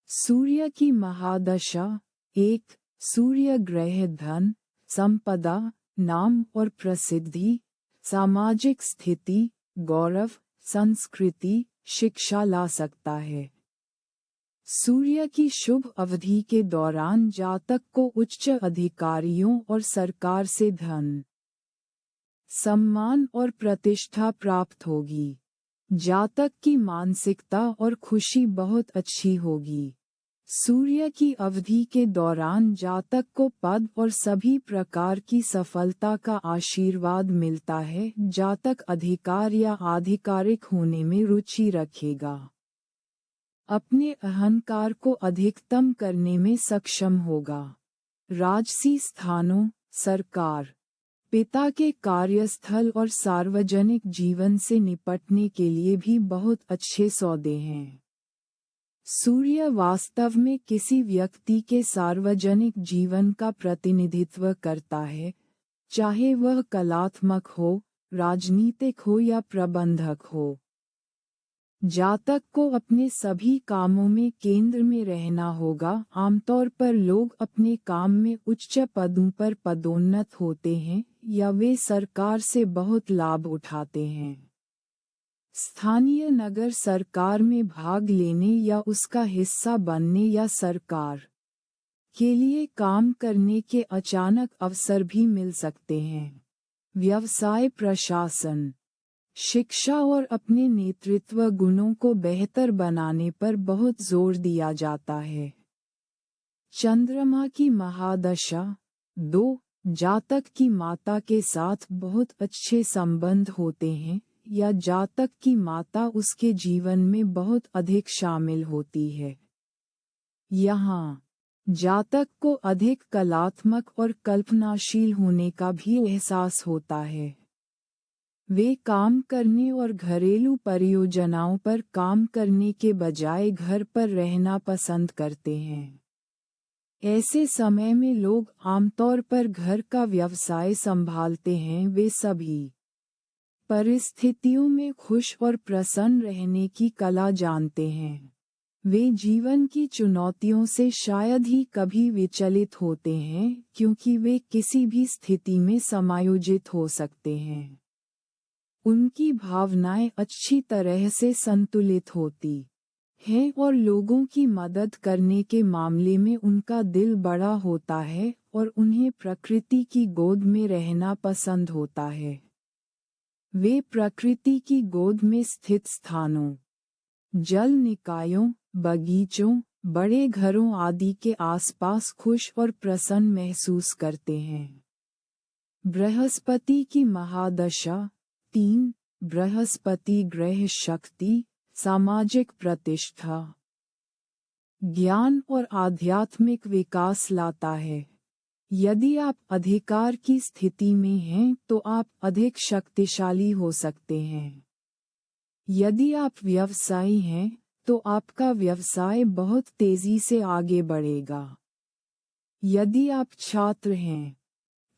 सूर्य की महादशा। 1। सूर्य ग्रह धन, संपदा, नाम और प्रसिद्धि, सामाजिक स्थिति, गौरव, संस्कृति, शिक्षा ला सकता है। सूर्य की शुभ अवधि के दौरान जातक को उच्च अधिकारियों और सरकार से धन, सम्मान और प्रतिष्ठा प्राप्त होगी। जातक की मानसिकता और खुशी बहुत अच्छी होगी। सूर्य की अवधि के दौरान जातक को पद और सभी प्रकार की सफलता का आशीर्वाद मिलता है। जातक अधिकार या आधिकारिक होने में रुचि रखेगा। अपने अहंकार को अधिकतम करने में सक्षम होगा। राजसी स्थानों, सरकार, पिता के कार्यस्थल और सार्वजनिक जीवन से निपटने के लिए भी बहुत अच्छे सौदे हैं। सूर्य वास्तव में किसी व्यक्ति के सार्वजनिक जीवन का प्रतिनिधित्व करता है, चाहे वह कलात्मक हो, राजनीतिक हो या प्रबंधक हो। जातक को अपने सभी कामों में केंद्र में रहना होगा। आमतौर पर लोग अपने काम में उच्च पदों पर पदोन्नत होते हैं या वे सरकार से बहुत लाभ उठाते हैं। स्थानीय नगर सरकार में भाग लेने या उसका हिस्सा बनने या सरकार के लिए काम करने के अचानक अवसर भी मिल सकते हैं। व्यवसाय, प्रशासन, शिक्षा और अपने नेतृत्व गुणों को बेहतर बनाने पर बहुत जोर दिया जाता है। चंद्रमा की महादशा। 2। जातक की माता के साथ बहुत अच्छे संबंध होते हैं या जातक की माता उसके जीवन में बहुत अधिक शामिल होती है। यहाँ जातक को अधिक कलात्मक और कल्पनाशील होने का भी एहसास होता है। वे काम करने और घरेलू परियोजनाओं पर काम करने के बजाय घर पर रहना पसंद करते हैं। ऐसे समय में लोग आमतौर पर घर का व्यवसाय संभालते हैं। वे सभी परिस्थितियों में खुश और प्रसन्न रहने की कला जानते हैं। वे जीवन की चुनौतियों से शायद ही कभी विचलित होते हैं क्योंकि वे किसी भी स्थिति में समायोजित हो सकते हैं। उनकी भावनाएं अच्छी तरह से संतुलित होती हैं और लोगों की मदद करने के मामले में उनका दिल बड़ा होता है और उन्हें प्रकृति की गोद में रहना पसंद होता है। वे प्रकृति की गोद में स्थित स्थानों, जल निकायों, बगीचों, बड़े घरों आदि के आसपास खुश और प्रसन्न महसूस करते हैं। बृहस्पति की महादशा। 3। बृहस्पति ग्रह शक्ति, सामाजिक प्रतिष्ठा, ज्ञान और आध्यात्मिक विकास लाता है। यदि आप अधिकार की स्थिति में हैं तो आप अधिक शक्तिशाली हो सकते हैं। यदि आप व्यवसायी हैं तो आपका व्यवसाय बहुत तेजी से आगे बढ़ेगा। यदि आप छात्र हैं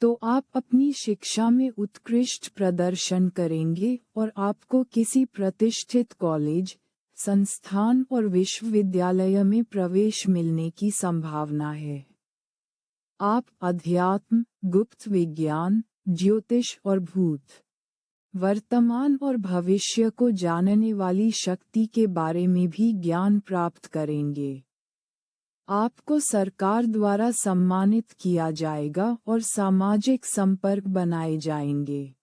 तो आप अपनी शिक्षा में उत्कृष्ट प्रदर्शन करेंगे और आपको किसी प्रतिष्ठित कॉलेज, संस्थान और विश्वविद्यालय में प्रवेश मिलने की संभावना है। आप अध्यात्म, गुप्त विज्ञान, ज्योतिष और भूत, वर्तमान और भविष्य को जानने वाली शक्ति के बारे में भी ज्ञान प्राप्त करेंगे। आपको सरकार द्वारा सम्मानित किया जाएगा और सामाजिक संपर्क बनाए जाएंगे।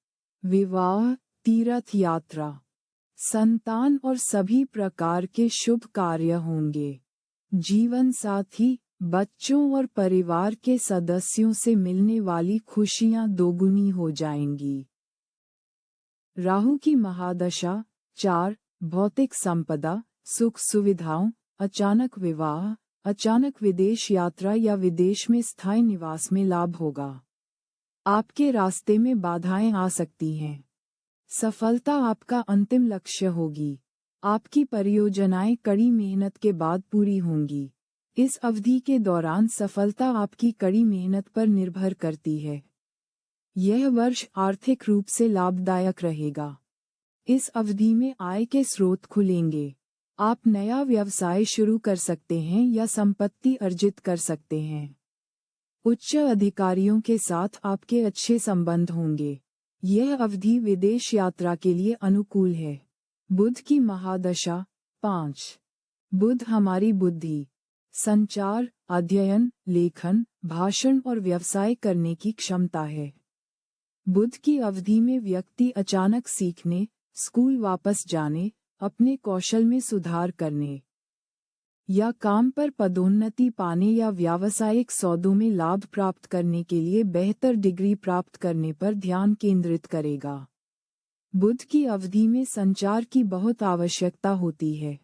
विवाह, तीर्थ यात्रा, संतान और सभी प्रकार के शुभ कार्य होंगे। जीवन साथी, बच्चों और परिवार के सदस्यों से मिलने वाली खुशियां दोगुनी हो जाएंगी। राहु की महादशा। 4। भौतिक संपदा, सुख सुविधाओं, अचानक विवाह, अचानक विदेश यात्रा या विदेश में स्थायी निवास में लाभ होगा। आपके रास्ते में बाधाएं आ सकती हैं। सफलता आपका अंतिम लक्ष्य होगी। आपकी परियोजनाएं कड़ी मेहनत के बाद पूरी होंगी। इस अवधि के दौरान सफलता आपकी कड़ी मेहनत पर निर्भर करती है। यह वर्ष आर्थिक रूप से लाभदायक रहेगा। इस अवधि में आय के स्रोत खुलेंगे। आप नया व्यवसाय शुरू कर सकते हैं या संपत्ति अर्जित कर सकते हैं। उच्च अधिकारियों के साथ आपके अच्छे संबंध होंगे। यह अवधि विदेश यात्रा के लिए अनुकूल है। बुध की महादशा 5। बुध हमारी बुद्धि, संचार, अध्ययन, लेखन, भाषण और व्यवसाय करने की क्षमता है। बुध की अवधि में व्यक्ति अचानक सीखने, स्कूल वापस जाने, अपने कौशल में सुधार करने या काम पर पदोन्नति पाने या व्यावसायिक सौदों में लाभ प्राप्त करने के लिए बेहतर डिग्री प्राप्त करने पर ध्यान केंद्रित करेगा। बुध की अवधि में संचार की बहुत आवश्यकता होती है।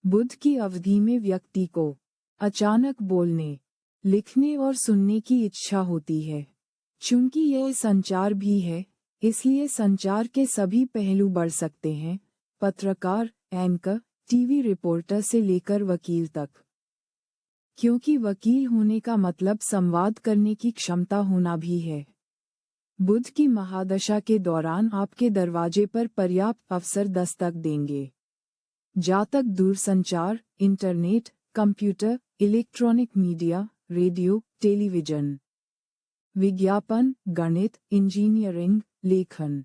बुध की अवधि में व्यक्ति को अचानक बोलने, लिखने और सुनने की इच्छा होती है। चूंकि यह संचार भी है, इसलिए संचार के सभी पहलू बढ़ सकते हैं, पत्रकार, एंकर, टीवी रिपोर्टर से लेकर वकील तक। क्योंकि वकील होने का मतलब संवाद करने की क्षमता होना भी है। बुध की महादशा के दौरान आपके दरवाजे पर पर्याप्त अवसर दस्तक देंगे। जातक दूरसंचार, internet, computer, electronic media, radio, television, विज्ञापन, गणित, इंजीनियरिंग, लेखन,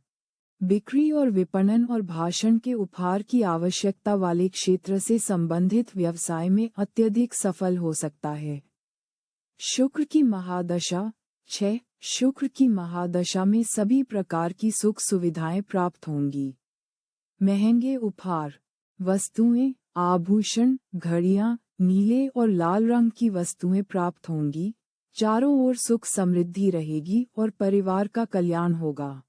बिक्री और विपणन और भाषण के उपहार की आवश्यकता वाले क्षेत्र से संबंधित व्यवसाय में अत्यधिक सफल हो सकता है। शुक्र की महादशा 6। शुक्र की महादशा में सभी प्रकार की सुख सुविधाएं प्राप्त होंगी। महंगे उपहार, वस्तुएं, आभूषण, घड़ियां, नीले और लाल रंग की वस्तुएं प्राप्त होंगी। चारों ओर सुख समृद्धि रहेगी और परिवार का कल्याण होगा।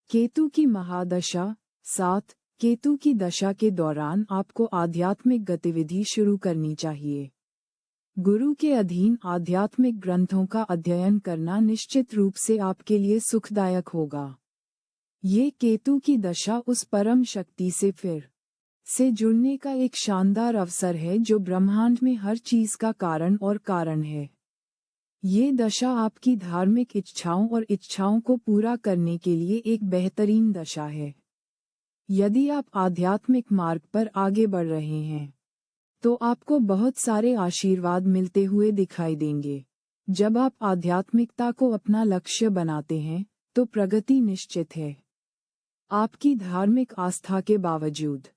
केतु की महादशा 7। केतु की दशा के दौरान आपको आध्यात्मिक गतिविधि शुरू करनी चाहिए। गुरु के अधीन आध्यात्मिक ग्रंथों का अध्ययन करना निश्चित रूप से आपके लिए सुखदायक होगा। ये केतु की दशा उस परम शक्ति से फिर से जुड़ने का एक शानदार अवसर है जो ब्रह्मांड में हर चीज का कारण और कारण है। ये दशा आपकी धार्मिक इच्छाओं और इच्छाओं को पूरा करने के लिए एक बेहतरीन दशा है। यदि आप आध्यात्मिक मार्ग पर आगे बढ़ रहे हैं, तो आपको बहुत सारे आशीर्वाद मिलते हुए दिखाई देंगे। जब आप आध्यात्मिकता को अपना लक्ष्य बनाते हैं, तो प्रगति निश्चित है। आपकी धार्मिक आस्था के बावजूद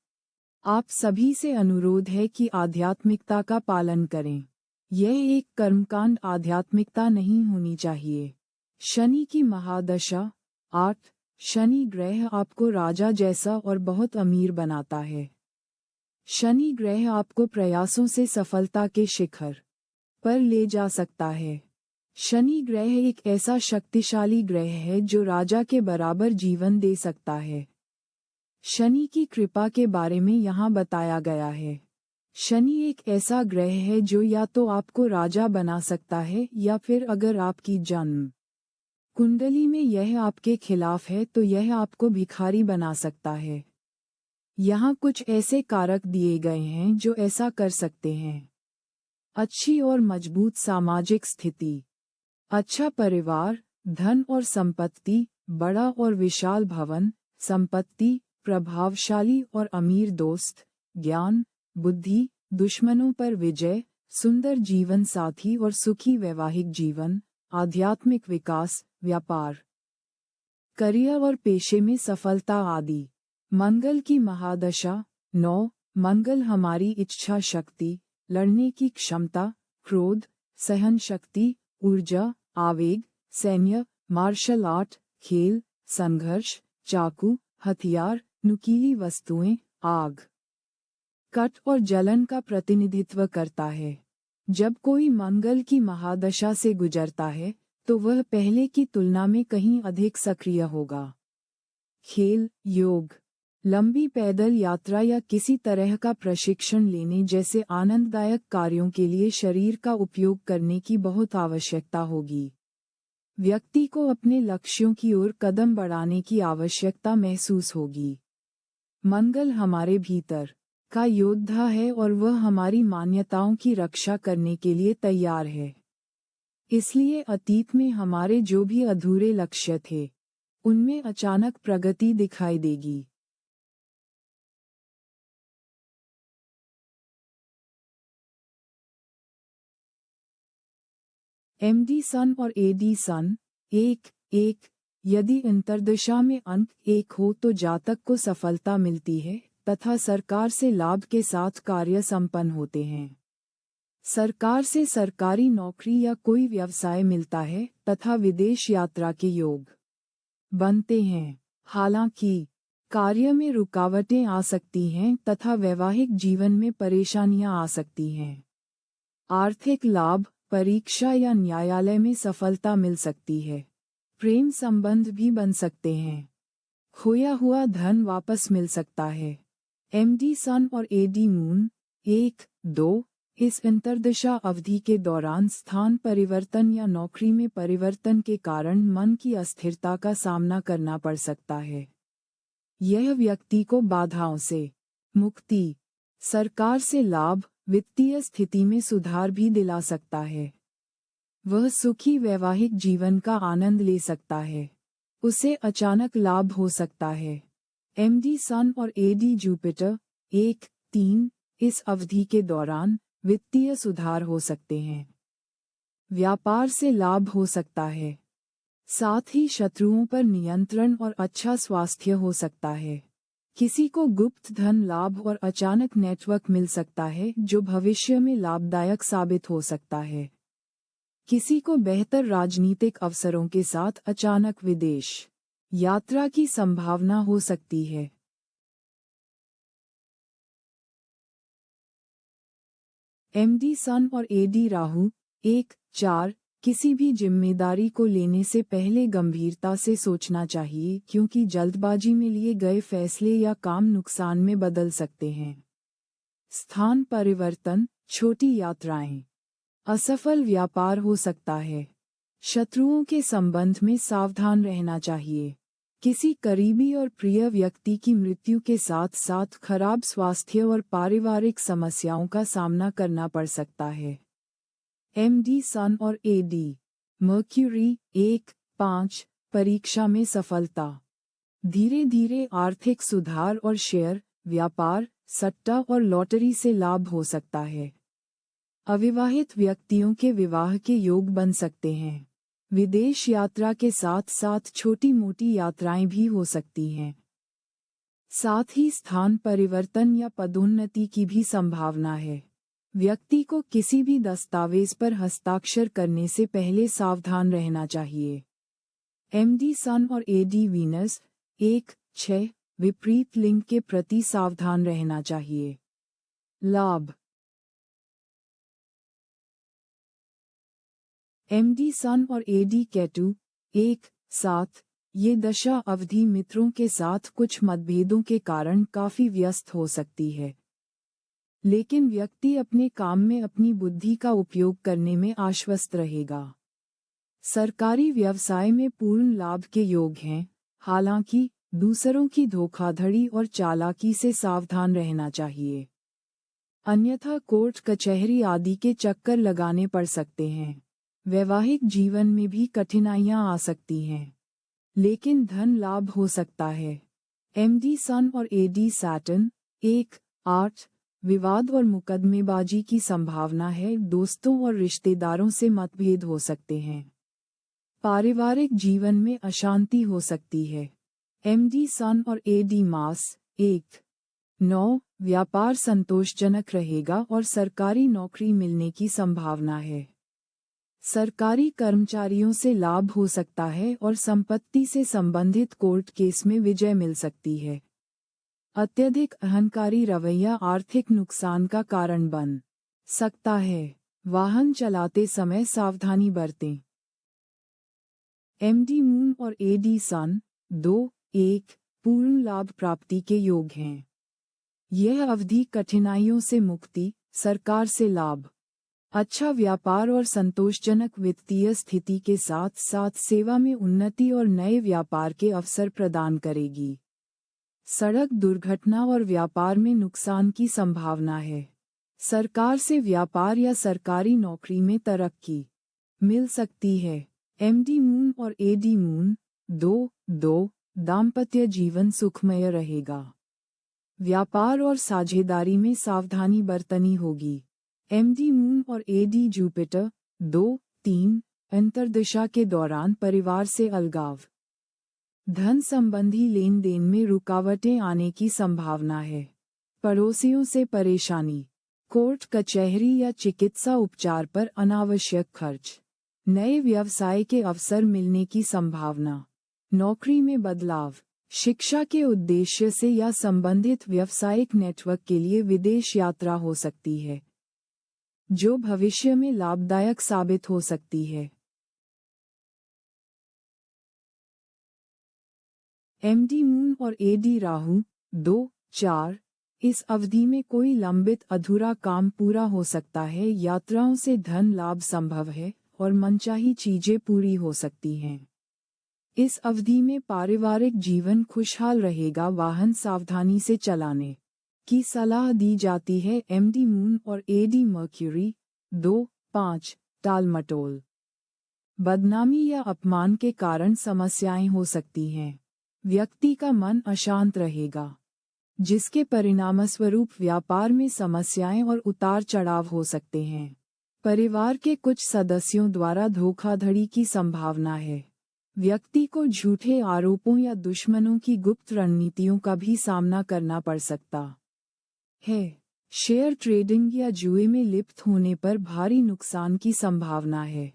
आप सभी से अनुरोध है कि आध्यात्मिकता का पालन करें। यह एक कर्मकांड आध्यात्मिकता नहीं होनी चाहिए। शनि की महादशा 8। शनि ग्रह आपको राजा जैसा और बहुत अमीर बनाता है। शनि ग्रह आपको प्रयासों से सफलता के शिखर पर ले जा सकता है। शनि ग्रह एक ऐसा शक्तिशाली ग्रह है जो राजा के बराबर जीवन दे सकता है। शनि की कृपा के बारे में यहाँ बताया गया है। शनि एक ऐसा ग्रह है जो या तो आपको राजा बना सकता है या फिर अगर आपकी जन्म कुंडली में यह आपके खिलाफ है तो यह आपको भिखारी बना सकता है। यहाँ कुछ ऐसे कारक दिए गए हैं जो ऐसा कर सकते हैं। अच्छी और मजबूत सामाजिक स्थिति, अच्छा परिवार, धन और संपत्ति, बड़ा और विशाल भवन, संपत्ति, प्रभावशाली और अमीर दोस्त, ज्ञान, बुद्धि, दुश्मनों पर विजय, सुंदर जीवन साथी और सुखी वैवाहिक जीवन, आध्यात्मिक विकास, व्यापार, करियर और पेशे में सफलता आदि। मंगल की महादशा 9। मंगल हमारी इच्छा शक्ति, लड़ने की क्षमता, क्रोध, सहन शक्ति, ऊर्जा, आवेग, सैन्य, मार्शल आर्ट, खेल, संघर्ष, चाकू, हथियार, नुकीली वस्तुएं, आग, कट और जलन का प्रतिनिधित्व करता है। जब कोई मंगल की महादशा से गुजरता है, तो वह पहले की तुलना में कहीं अधिक सक्रिय होगा। खेल, योग, लंबी पैदल यात्रा या किसी तरह का प्रशिक्षण लेने जैसे आनंददायक कार्यों के लिए शरीर का उपयोग करने की बहुत आवश्यकता होगी। व्यक्ति को अपने लक्ष्यों की ओर कदम बढ़ाने की आवश्यकता महसूस होगी। मंगल हमारे भीतर का योद्धा है और वह हमारी मान्यताओं की रक्षा करने के लिए तैयार है। इसलिए अतीत में हमारे जो भी अधूरे लक्ष्य थे, उनमें अचानक प्रगति दिखाई देगी। एमडी सन और एडी सन 1-1। यदि अंतर्दशा में अंक 1 हो तो जातक को सफलता मिलती है तथा सरकार से लाभ के साथ कार्य संपन्न होते हैं। सरकार से सरकारी नौकरी या कोई व्यवसाय मिलता है तथा विदेश यात्रा के योग बनते हैं। हालांकि कार्य में रुकावटें आ सकती हैं तथा वैवाहिक जीवन में परेशानियां आ सकती हैं। आर्थिक लाभ, परीक्षा या न्यायालय में सफलता मिल सकती है। प्रेम संबंध भी बन सकते हैं। खोया हुआ धन वापस मिल सकता है। एमडी सन और एडी मून 1-2। इस अंतर्दशा अवधि के दौरान स्थान परिवर्तन या नौकरी में परिवर्तन के कारण मन की अस्थिरता का सामना करना पड़ सकता है। यह व्यक्ति को बाधाओं से मुक्ति, सरकार से लाभ, वित्तीय स्थिति में सुधार भी दिला सकता है। वह सुखी वैवाहिक जीवन का आनंद ले सकता है। उसे अचानक लाभ हो सकता है। एमडी सन और एडी जुपिटर 1-3। इस अवधि के दौरान वित्तीय सुधार हो सकते हैं। व्यापार से लाभ हो सकता है। साथ ही शत्रुओं पर नियंत्रण और अच्छा स्वास्थ्य हो सकता है। किसी को गुप्त धन लाभ और अचानक नेटवर्क मिल सकता है जो भविष्य में लाभदायक साबित हो सकता है। किसी को बेहतर राजनीतिक अवसरों के साथ अचानक विदेश यात्रा की संभावना हो सकती है। एमडी सन और एडी राहु 1-4। किसी भी जिम्मेदारी को लेने से पहले गंभीरता से सोचना चाहिए क्योंकि जल्दबाजी में लिए गए फैसले या काम नुकसान में बदल सकते हैं। स्थान परिवर्तन, छोटी यात्राएं, असफल व्यापार हो सकता है। शत्रुओं के संबंध में सावधान रहना चाहिए। किसी करीबी और प्रिय व्यक्ति की मृत्यु के साथ साथ खराब स्वास्थ्य और पारिवारिक समस्याओं का सामना करना पड़ सकता है। एमडी सन और एडी मर्क्यूरी 1-5। परीक्षा में सफलता, धीरे धीरे आर्थिक सुधार और शेयर, व्यापार, सट्टा और लॉटरी से लाभ हो सकता है। अविवाहित व्यक्तियों के विवाह के योग बन सकते हैं। विदेश यात्रा के साथ साथ छोटी मोटी यात्राएं भी हो सकती हैं। साथ ही स्थान परिवर्तन या पदोन्नति की भी संभावना है। व्यक्ति को किसी भी दस्तावेज पर हस्ताक्षर करने से पहले सावधान रहना चाहिए। एमडी सन और एडी वीनस 1-6। विपरीत लिंग के प्रति सावधान रहना चाहिए। लाभ, एमडी सन और एडी केतु 1-7। ये दशा अवधि मित्रों के साथ कुछ मतभेदों के कारण काफी व्यस्त हो सकती है, लेकिन व्यक्ति अपने काम में अपनी बुद्धि का उपयोग करने में आश्वस्त रहेगा। सरकारी व्यवसाय में पूर्ण लाभ के योग हैं, हालांकि दूसरों की धोखाधड़ी और चालाकी से सावधान रहना चाहिए, अन्यथा कोर्ट कचहरी आदि के चक्कर लगाने पड़ सकते हैं। वैवाहिक जीवन में भी कठिनाइयां आ सकती हैं, लेकिन धन लाभ हो सकता है। एमडी सन और एडी सैटर्न 1-8। विवाद और मुकदमेबाजी की संभावना है। दोस्तों और रिश्तेदारों से मतभेद हो सकते हैं। पारिवारिक जीवन में अशांति हो सकती है। एमडी सन और एडी मास 1-9। व्यापार संतोषजनक रहेगा और सरकारी नौकरी मिलने की संभावना है। सरकारी कर्मचारियों से लाभ हो सकता है और संपत्ति से संबंधित कोर्ट केस में विजय मिल सकती है। अत्यधिक अहंकारी रवैया आर्थिक नुकसान का कारण बन सकता है। वाहन चलाते समय सावधानी बरतें। एमडी मून और एडी सन 2-1। पूर्ण लाभ प्राप्ति के योग हैं। यह अवधि कठिनाइयों से मुक्ति, सरकार से लाभ, अच्छा व्यापार और संतोषजनक वित्तीय स्थिति के साथ साथ सेवा में उन्नति और नए व्यापार के अवसर प्रदान करेगी। सड़क दुर्घटना और व्यापार में नुकसान की संभावना है। सरकार से व्यापार या सरकारी नौकरी में तरक्की मिल सकती है। एमडी मून और एडी मून 2 दाम्पत्य जीवन सुखमय रहेगा। व्यापार और साझेदारी में सावधानी बरतनी होगी। एमडी मून और एडी जुपिटर 2-3 अंतर्दशा के दौरान परिवार से अलगाव, धन संबंधी लेन देन में रुकावटें आने की संभावना है। पड़ोसियों से परेशानी, कोर्ट कचहरी या चिकित्सा उपचार पर अनावश्यक खर्च, नए व्यवसाय के अवसर मिलने की संभावना, नौकरी में बदलाव, शिक्षा के उद्देश्य से या संबंधित व्यावसायिक नेटवर्क के लिए विदेश यात्रा हो सकती है, जो भविष्य में लाभदायक साबित हो सकती है। एमडी मून और एडी राहु 2-4 इस अवधि में कोई लंबित अधूरा काम पूरा हो सकता है। यात्राओं से धन लाभ संभव है और मनचाही चीजें पूरी हो सकती हैं। इस अवधि में पारिवारिक जीवन खुशहाल रहेगा। वाहन सावधानी से चलाने की सलाह दी जाती है। एमडी मून और एडी मर्क्यूरी 2-5 टालमटोल, बदनामी या अपमान के कारण समस्याएं हो सकती हैं। व्यक्ति का मन अशांत रहेगा, जिसके परिणामस्वरूप व्यापार में समस्याएं और उतार चढ़ाव हो सकते हैं। परिवार के कुछ सदस्यों द्वारा धोखाधड़ी की संभावना है। व्यक्ति को झूठे आरोपों या दुश्मनों की गुप्त रणनीतियों का भी सामना करना पड़ सकता है। शेयर ट्रेडिंग या जुए में लिप्त होने पर भारी नुकसान की संभावना है।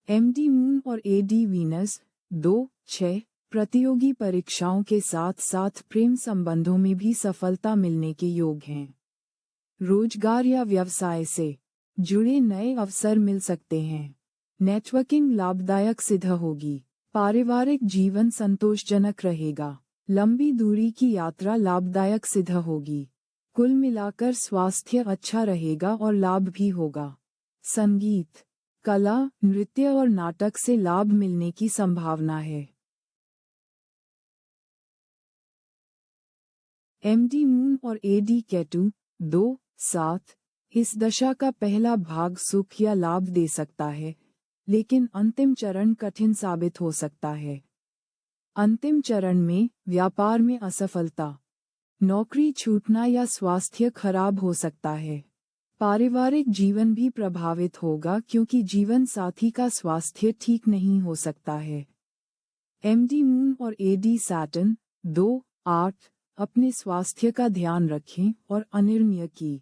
एमडी मून और एडी वीनस 2-6 प्रतियोगी परीक्षाओं के साथ साथ प्रेम संबंधों में भी सफलता मिलने के योग हैं। रोजगार या व्यवसाय से जुड़े नए अवसर मिल सकते हैं। नेटवर्किंग लाभदायक सिद्ध होगी। पारिवारिक जीवन संतोषजनक रहेगा। लंबी दूरी की यात्रा लाभदायक सिद्ध होगी। कुल मिलाकर स्वास्थ्य अच्छा रहेगा और लाभ भी होगा। संगीत, कला, नृत्य और नाटक से लाभ मिलने की संभावना है। एमडी मून और एडी केतु 2-7 इस दशा का पहला भाग सुख या लाभ दे सकता है, लेकिन अंतिम चरण कठिन साबित हो सकता है। अंतिम चरण में व्यापार में असफलता, नौकरी छूटना या स्वास्थ्य खराब हो सकता है। पारिवारिक जीवन भी प्रभावित होगा क्योंकि जीवन साथी का स्वास्थ्य ठीक नहीं हो सकता है। एमडी मून और एडी सैटर्न 2-8 अपने स्वास्थ्य का ध्यान रखें और अनिर्णय की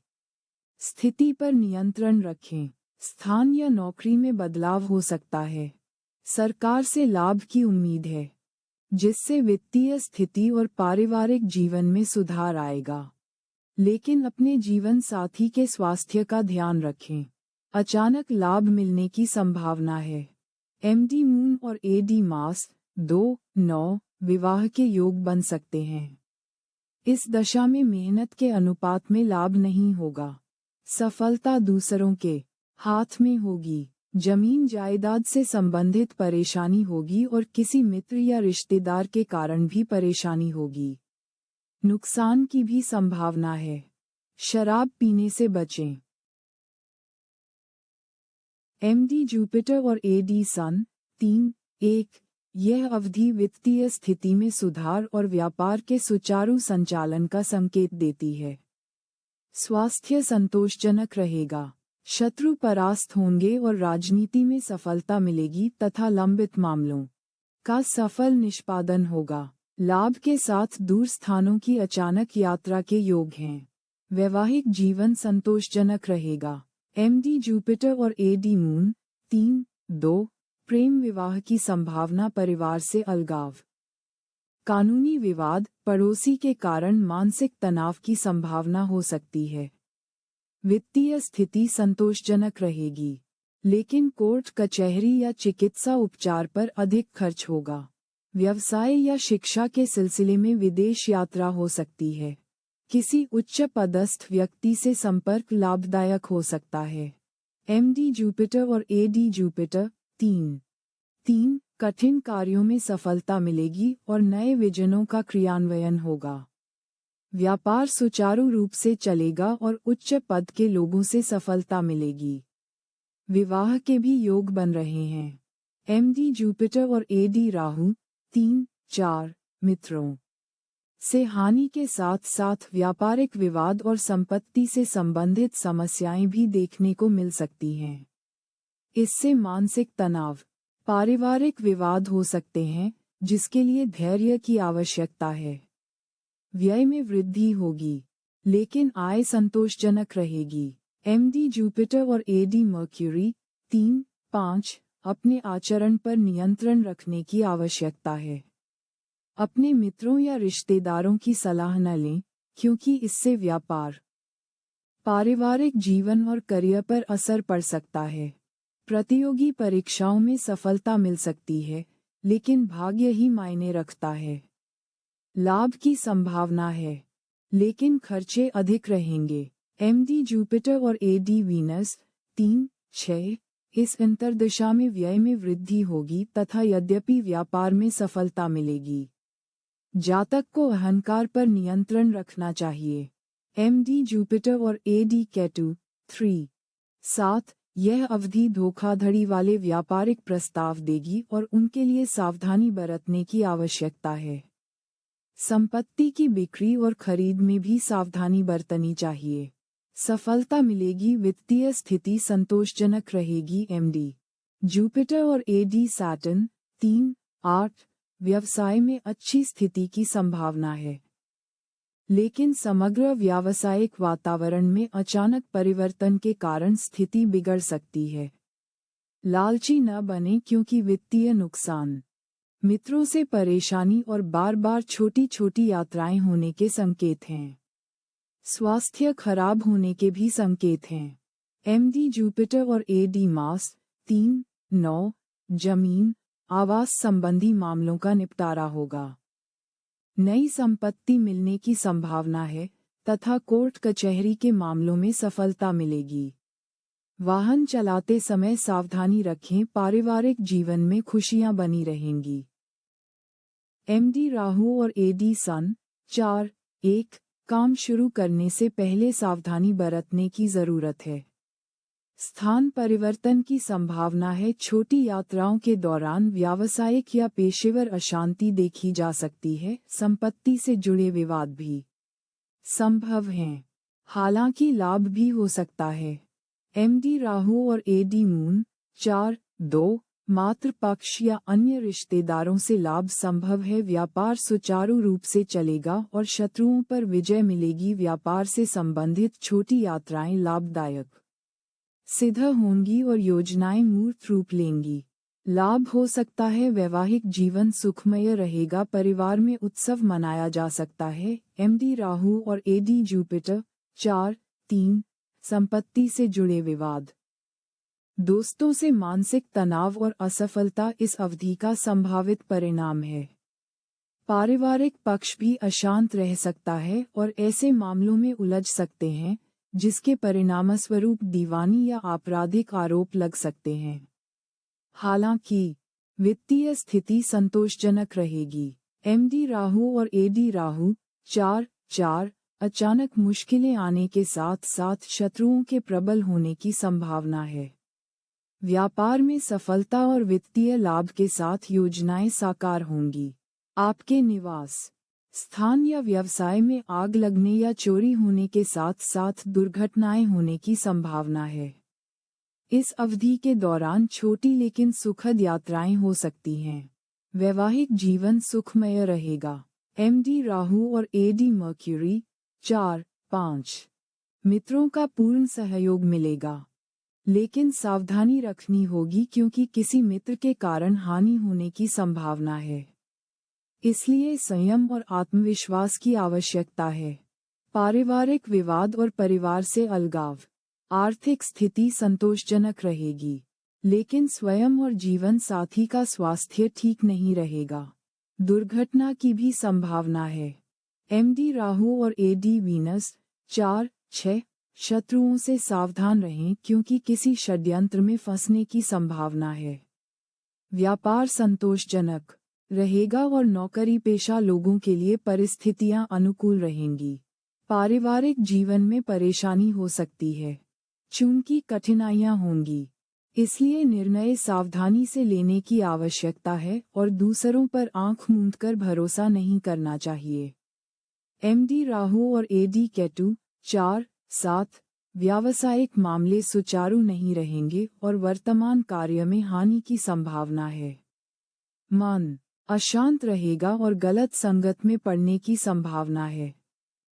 स्थिति पर नियंत्रण रखें। स्थान या नौकरी में बदलाव हो सकता है। सरकार से लाभ की उम्मीद है, जिससे वित्तीय स्थिति और पारिवारिक जीवन में सुधार आएगा। लेकिन अपने जीवन साथी के स्वास्थ्य का ध्यान रखें। अचानक लाभ मिलने की संभावना है। एमडी मून और एडी मास 2-9 विवाह के योग बन सकते हैं। इस दशा में मेहनत के अनुपात में लाभ नहीं होगा। सफलता दूसरों के हाथ में होगी। जमीन जायदाद से संबंधित परेशानी होगी और किसी मित्र या रिश्तेदार के कारण भी परेशानी होगी। नुकसान की भी संभावना है। शराब पीने से बचें। एमडी जुपिटर और एडी सन 3-1 यह अवधि वित्तीय स्थिति में सुधार और व्यापार के सुचारू संचालन का संकेत देती है। स्वास्थ्य संतोषजनक रहेगा। शत्रु परास्त होंगे और राजनीति में सफलता मिलेगी तथा लंबित मामलों का सफल निष्पादन होगा। लाभ के साथ दूर स्थानों की अचानक यात्रा के योग हैं। वैवाहिक जीवन संतोषजनक रहेगा। एमडी जुपिटर और एडी मून 3-2 प्रेम विवाह की संभावना, परिवार से अलगाव, कानूनी विवाद, पड़ोसी के कारण मानसिक तनाव की संभावना हो सकती है। वित्तीय स्थिति संतोषजनक रहेगी, लेकिन कोर्ट कचहरी या चिकित्सा उपचार पर अधिक खर्च होगा। व्यवसाय या शिक्षा के सिलसिले में विदेश यात्रा हो सकती है। किसी उच्च पदस्थ व्यक्ति से संपर्क लाभदायक हो सकता है। एमडी जुपिटर और एडी जुपिटर 3-3 कठिन कार्यों में सफलता मिलेगी और नए विजनों का क्रियान्वयन होगा। व्यापार सुचारू रूप से चलेगा और उच्च पद के लोगों से सफलता मिलेगी। विवाह के भी योग बन रहे हैं। एमडी जुपिटर और एडी राहु 3-4 मित्रों से हानि के साथ साथ व्यापारिक विवाद और संपत्ति से संबंधित समस्याएं भी देखने को मिल सकती हैं। इससे मानसिक तनाव, पारिवारिक विवाद हो सकते हैं, जिसके लिए धैर्य की आवश्यकता है। व्यय में वृद्धि होगी, लेकिन आय संतोषजनक रहेगी। एमडी जुपिटर और एडी मर्क्यूरी 3-5 अपने आचरण पर नियंत्रण रखने की आवश्यकता है। अपने मित्रों या रिश्तेदारों की सलाह न लें, क्योंकि इससे व्यापार, पारिवारिक जीवन और करियर पर असर पड़ सकता है। प्रतियोगी परीक्षाओं में सफलता मिल सकती है, लेकिन भाग्य ही मायने रखता है। लाभ की संभावना है, लेकिन खर्चे अधिक रहेंगे। एमडी जुपिटर और एडी वीनस 3-6 इस अंतर्दशा में व्यय में वृद्धि होगी तथा यद्यपि व्यापार में सफलता मिलेगी। जातक को अहंकार पर नियंत्रण रखना चाहिए। एमडी जुपिटर और एडी केतु 3-7 यह अवधि धोखाधड़ी वाले व्यापारिक प्रस्ताव देगी और उनके लिए सावधानी बरतने की आवश्यकता है। संपत्ति की बिक्री और खरीद में भी सावधानी बरतनी चाहिए। सफलता मिलेगी, वित्तीय स्थिति संतोषजनक रहेगी। एमडी जुपिटर और एडी सैटर्न 3-8 व्यवसाय में अच्छी स्थिति की संभावना है, लेकिन समग्र व्यावसायिक वातावरण में अचानक परिवर्तन के कारण स्थिति बिगड़ सकती है। लालची न बने, क्योंकि वित्तीय नुकसान, मित्रों से परेशानी और बार बार छोटी छोटी यात्राएं होने के संकेत हैं। स्वास्थ्य खराब होने के भी संकेत हैं। एमडी जुपिटर और एडी मार्स 3-9 जमीन, आवास संबंधी मामलों का निपटारा होगा। नई संपत्ति मिलने की संभावना है तथा कोर्ट कचहरी के मामलों में सफलता मिलेगी। वाहन चलाते समय सावधानी रखें, पारिवारिक जीवन में खुशियां बनी रहेंगी। एमडी राहु और एडी सन 4-1 काम शुरू करने से पहले सावधानी बरतने की जरूरत है। स्थान परिवर्तन की संभावना है। छोटी यात्राओं के दौरान व्यावसायिक या पेशेवर अशांति देखी जा सकती है। संपत्ति से जुड़े विवाद भी संभव हैं, हालांकि लाभ भी हो सकता है। एमडी राहु और एडी मून 4-2 मातृ पक्ष या अन्य रिश्तेदारों से लाभ संभव है। व्यापार सुचारू रूप से चलेगा और शत्रुओं पर विजय मिलेगी। व्यापार से संबंधित छोटी यात्राएं लाभदायक सिद्ध होंगी और योजनाएं मूर्त रूप लेंगी। लाभ हो सकता है। वैवाहिक जीवन सुखमय रहेगा। परिवार में उत्सव मनाया जा सकता है। एमडी राहु और एडी जुपिटर 4-3 संपत्ति से जुड़े विवाद, दोस्तों से मानसिक तनाव और असफलता इस अवधि का संभावित परिणाम है। पारिवारिक पक्ष भी अशांत रह सकता है और ऐसे मामलों में उलझ सकते हैं जिसके परिणामस्वरूप दीवानी या आपराधिक आरोप लग सकते हैं। हालांकि वित्तीय स्थिति संतोषजनक रहेगी। एमडी राहु और एडी राहु 4-4 अचानक मुश्किलें आने के साथ साथ शत्रुओं के प्रबल होने की संभावना है। व्यापार में सफलता और वित्तीय लाभ के साथ योजनाएं साकार होंगी। आपके निवास स्थान या व्यवसाय में आग लगने या चोरी होने के साथ साथ दुर्घटनाएं होने की संभावना है। इस अवधि के दौरान छोटी लेकिन सुखद यात्राएं हो सकती हैं। वैवाहिक जीवन सुखमय रहेगा। एमडी राहु और एडी मर्क्यूरी 4-5 मित्रों का पूर्ण सहयोग मिलेगा, लेकिन सावधानी रखनी होगी क्योंकि किसी मित्र के कारण हानि होने की संभावना है। इसलिए संयम और आत्मविश्वास की आवश्यकता है। पारिवारिक विवाद और परिवार से अलगाव, आर्थिक स्थिति संतोषजनक रहेगी, लेकिन स्वयं और जीवन साथी का स्वास्थ्य ठीक नहीं रहेगा। दुर्घटना की भी संभावना है। एमडी राहु और एडी वीनस 4-6 शत्रुओं से सावधान रहें क्योंकि किसी षड्यंत्र में फंसने की संभावना है। व्यापार संतोषजनक रहेगा और नौकरी पेशा लोगों के लिए परिस्थितियां अनुकूल रहेंगी। पारिवारिक जीवन में परेशानी हो सकती है, चूंकि कठिनाइयां होंगी। इसलिए निर्णय सावधानी से लेने की आवश्यकता है और दूसरों पर आंख मूंदकर भरोसा नहीं करना चाहिए। एमडी राहु और एडी केतु 4-7 व्यावसायिक मामले सुचारू नहीं रहेंगे और वर्तमान कार्य में हानि की संभावना है। मन अशांत रहेगा और गलत संगत में पड़ने की संभावना है,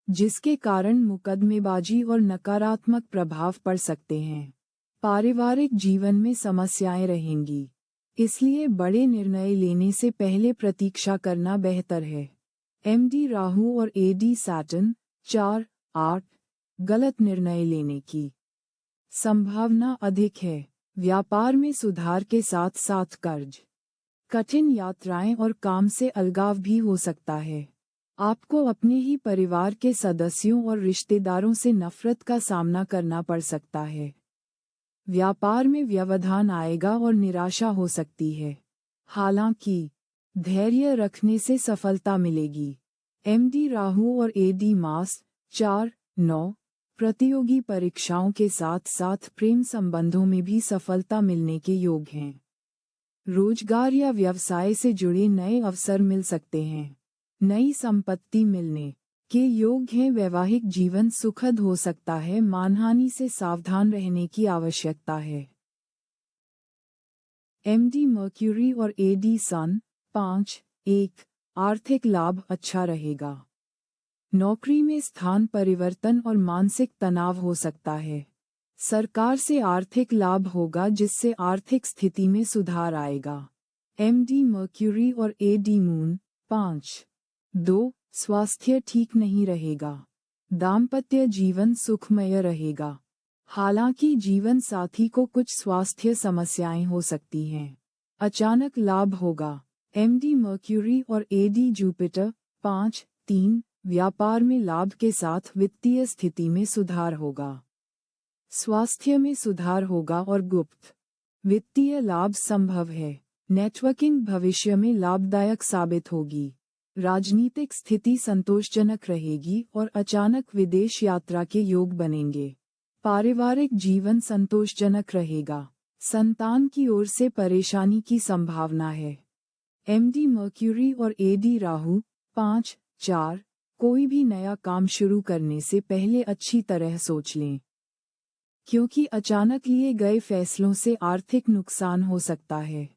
जिसके कारण मुकदमेबाजी और नकारात्मक प्रभाव पड़ सकते हैं। पारिवारिक जीवन में समस्याएं रहेंगी, इसलिए बड़े निर्णय लेने से पहले प्रतीक्षा करना बेहतर है। एमडी राहु और एडी सैटर्न 4-8 गलत निर्णय लेने की संभावना अधिक है। व्यापार में सुधार के साथ साथ कर्ज, कठिन यात्राएं और काम से अलगाव भी हो सकता है। आपको अपने ही परिवार के सदस्यों और रिश्तेदारों से नफरत का सामना करना पड़ सकता है। व्यापार में व्यवधान आएगा और निराशा हो सकती है, हालांकि धैर्य रखने से सफलता मिलेगी। एमडी राहु और एडी मास 4-9 प्रतियोगी परीक्षाओं के साथ साथ प्रेम संबंधों में भी सफलता मिलने के योग हैं। रोजगार या व्यवसाय से जुड़े नए अवसर मिल सकते हैं। नई संपत्ति मिलने के योग हैं। वैवाहिक जीवन सुखद हो सकता है। मानहानि से सावधान रहने की आवश्यकता है। एमडी मर्क्यूरी और एडी सन 5-1 आर्थिक लाभ अच्छा रहेगा। नौकरी में स्थान परिवर्तन और मानसिक तनाव हो सकता है। सरकार से आर्थिक लाभ होगा, जिससे आर्थिक स्थिति में सुधार आएगा। एमडी मर्क्यूरी और एडी मून 5-2 स्वास्थ्य ठीक नहीं रहेगा। दाम्पत्य जीवन सुखमय रहेगा, हालांकि जीवन साथी को कुछ स्वास्थ्य समस्याएं हो सकती हैं। अचानक लाभ होगा। एमडी मर्क्यूरी और एडी जुपिटर 5-3 व्यापार में लाभ के साथ वित्तीय स्थिति में सुधार होगा। स्वास्थ्य में सुधार होगा और गुप्त वित्तीय लाभ संभव है। नेटवर्किंग भविष्य में लाभदायक साबित होगी। राजनीतिक स्थिति संतोषजनक रहेगी और अचानक विदेश यात्रा के योग बनेंगे। पारिवारिक जीवन संतोषजनक रहेगा। संतान की ओर से परेशानी की संभावना है। एमडी मर्क्यूरी और एडी राहु 5-4 कोई भी नया काम शुरू करने से पहले अच्छी तरह सोच लें, क्योंकि अचानक लिए गए फैसलों से आर्थिक नुकसान हो सकता है।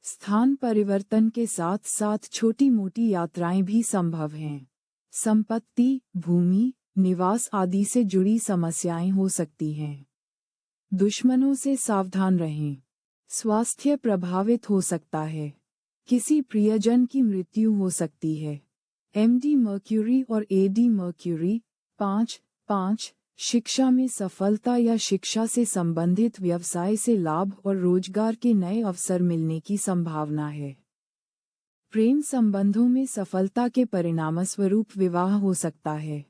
स्थान परिवर्तन के साथ साथ छोटी-मोटी यात्राएं भी संभव हैं। संपत्ति, भूमि, निवास आदि से जुड़ी समस्याएं हो सकती हैं। दुश्मनों से सावधान रहें। स्वास्थ्य प्रभावित हो सकता है। किसी प्रियजन की मृत्यु हो सकती है। एमडी मर्क्यूरी और एडी मर्क्यूरी 5-5 शिक्षा में सफलता या शिक्षा से संबंधित व्यवसाय से लाभ और रोजगार के नए अवसर मिलने की संभावना है। प्रेम संबंधों में सफलता के परिणामस्वरूप विवाह हो सकता है।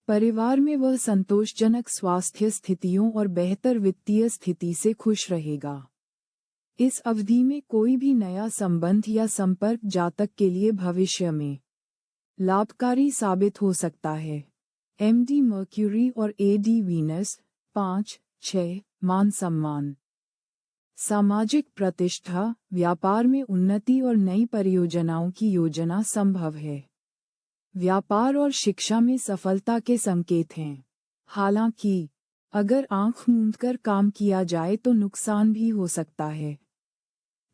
परिवार में वह संतोषजनक स्वास्थ्य स्थितियों और बेहतर वित्तीय स्थिति से खुश रहेगा। इस अवधि में कोई भी नया संबंध या संपर्क जातक के लिए भविष्य में लाभकारी साबित हो सकता है। एमडी मर्क्यूरी और एडी वीनस 5-6 मान सम्मान, सामाजिक प्रतिष्ठा, व्यापार में उन्नति और नई परियोजनाओं की योजना संभव है। व्यापार और शिक्षा में सफलता के संकेत हैं, हालांकि अगर आंख मूंदकर काम किया जाए तो नुकसान भी हो सकता है।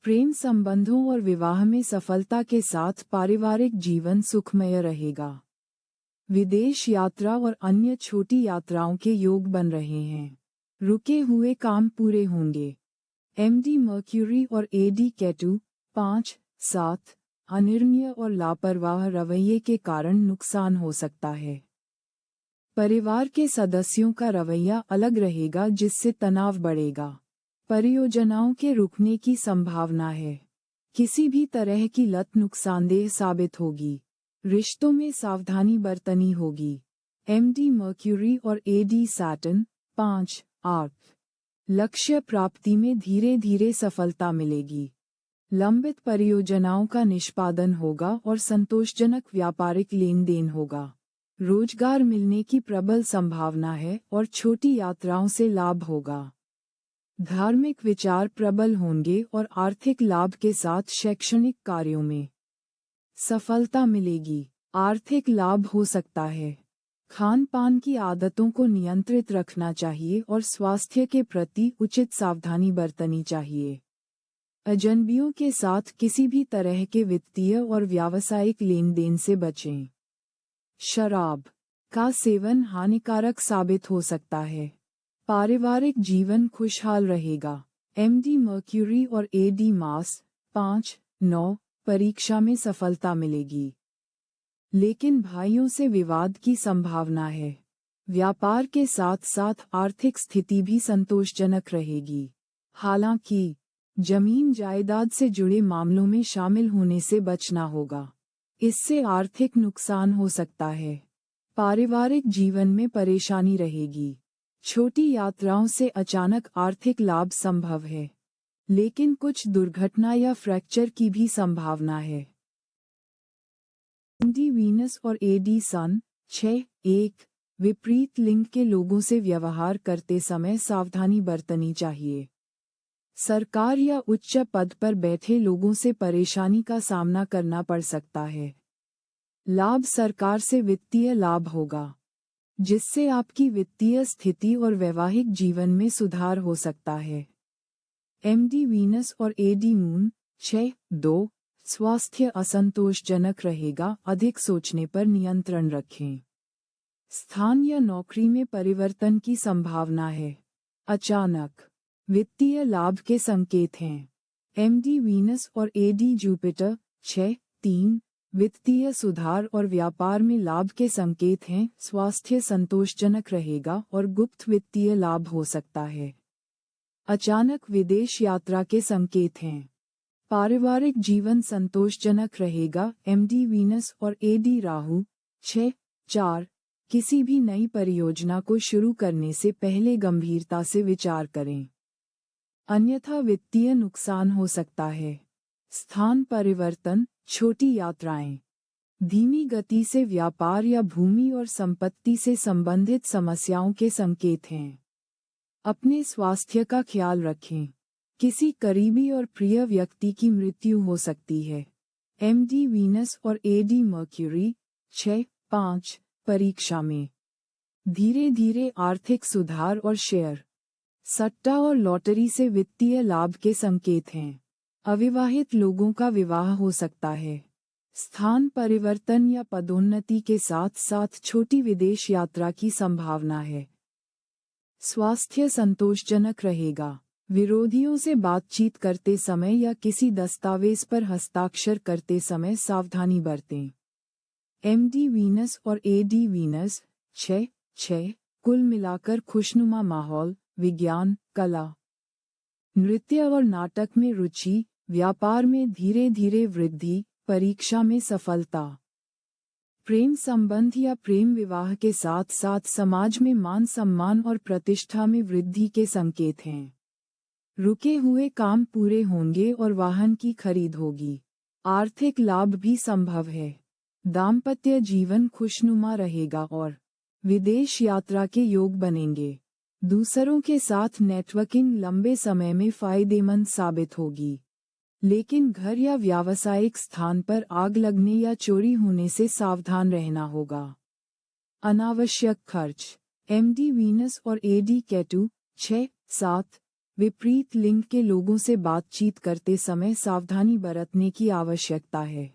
प्रेम संबंधों और विवाह में सफलता के साथ पारिवारिक जीवन सुखमय रहेगा। विदेश यात्रा और अन्य छोटी यात्राओं के योग बन रहे हैं। रुके हुए काम पूरे होंगे। एमडी मर्क्यूरी और एडी केतु 5-7 अनिर्णय और लापरवाह रवैये के कारण नुकसान हो सकता है। परिवार के सदस्यों का रवैया अलग रहेगा, जिससे तनाव बढ़ेगा। परियोजनाओं के रुकने की संभावना है। किसी भी तरह की लत नुकसानदेह साबित होगी। रिश्तों में सावधानी बरतनी होगी। एमडी मर्क्यूरी और एडी सैटर्न 5-8 लक्ष्य प्राप्ति में धीरे धीरे सफलता मिलेगी। लंबित परियोजनाओं का निष्पादन होगा और संतोषजनक व्यापारिक लेन देन होगा। रोजगार मिलने की प्रबल संभावना है और छोटी यात्राओं से लाभ होगा। धार्मिक विचार प्रबल होंगे और आर्थिक लाभ के साथ शैक्षणिक कार्यों में सफलता मिलेगी। आर्थिक लाभ हो सकता है। खान पान की आदतों को नियंत्रित रखना चाहिए और स्वास्थ्य के प्रति उचित सावधानी बरतनी चाहिए। अजनबियों के साथ किसी भी तरह के वित्तीय और व्यावसायिक लेन देन से बचें। शराब का सेवन हानिकारक साबित हो सकता है। पारिवारिक जीवन खुशहाल रहेगा। एमडी मर्क्यूरी और एडी मास 5-9 परीक्षा में सफलता मिलेगी, लेकिन भाइयों से विवाद की संभावना है। व्यापार के साथ साथ आर्थिक स्थिति भी संतोषजनक रहेगी। हालांकि जमीन जायदाद से जुड़े मामलों में शामिल होने से बचना होगा, इससे आर्थिक नुकसान हो सकता है। पारिवारिक जीवन में परेशानी रहेगी। छोटी यात्राओं से अचानक आर्थिक लाभ संभव है, लेकिन कुछ दुर्घटना या फ्रैक्चर की भी संभावना है। एडी वीनस और एडी सन 6-1 विपरीत लिंग के लोगों से व्यवहार करते समय सावधानी बरतनी चाहिए। सरकार या उच्च पद पर बैठे लोगों से परेशानी का सामना करना पड़ सकता है। लाभ सरकार से वित्तीय लाभ होगा, जिससे आपकी वित्तीय स्थिति और वैवाहिक जीवन में सुधार हो सकता है। एमडी वीनस और एडी मून 6-2 स्वास्थ्य असंतोषजनक रहेगा, अधिक सोचने पर नियंत्रण रखें। स्थान या नौकरी में परिवर्तन की संभावना है। अचानक वित्तीय लाभ के संकेत हैं। एमडी वीनस और एडी जुपिटर 6-3 वित्तीय सुधार और व्यापार में लाभ के संकेत हैं। स्वास्थ्य संतोषजनक रहेगा और गुप्त वित्तीय लाभ हो सकता है। अचानक विदेश यात्रा के संकेत हैं। पारिवारिक जीवन संतोषजनक रहेगा। एमडी वीनस और एडी राहु 6-4 किसी भी नई परियोजना को शुरू करने से पहले गंभीरता से विचार करें, अन्यथा वित्तीय नुकसान हो सकता है। स्थान परिवर्तन, छोटी यात्राएं, धीमी गति से व्यापार या भूमि और संपत्ति से संबंधित समस्याओं के संकेत हैं। अपने स्वास्थ्य का ख्याल रखें। किसी करीबी और प्रिय व्यक्ति की मृत्यु हो सकती है। एमडी वीनस और एडी मर्क्यूरी 6-5 परीक्षा में धीरे धीरे आर्थिक सुधार और शेयर, सट्टा और लॉटरी से वित्तीय लाभ के संकेत हैं। अविवाहित लोगों का विवाह हो सकता है। स्थान परिवर्तन या पदोन्नति के साथ साथ छोटी विदेश यात्रा की संभावना है। स्वास्थ्य संतोषजनक रहेगा। विरोधियों से बातचीत करते समय या किसी दस्तावेज पर हस्ताक्षर करते समय सावधानी बरतें। एमडी वीनस और एडी वीनस 6-6 कुल मिलाकर खुशनुमा माहौल, विज्ञान, कला, नृत्य और नाटक में रुचि, व्यापार में धीरे धीरे वृद्धि, परीक्षा में सफलता। प्रेम संबंध या प्रेम विवाह के साथ साथ समाज में मान सम्मान और प्रतिष्ठा में वृद्धि के संकेत हैं। रुके हुए काम पूरे होंगे और वाहन की खरीद होगी। आर्थिक लाभ भी संभव है। दाम्पत्य जीवन खुशनुमा रहेगा और विदेश यात्रा के योग बनेंगे। दूसरों के साथ नेटवर्किंग लंबे समय में फायदेमंद साबित होगी, लेकिन घर या व्यावसायिक स्थान पर आग लगने या चोरी होने से सावधान रहना होगा। अनावश्यक खर्च, एमडी वीनस और एडी केतु 6-7 विपरीत लिंग के लोगों से बातचीत करते समय सावधानी बरतने की आवश्यकता है।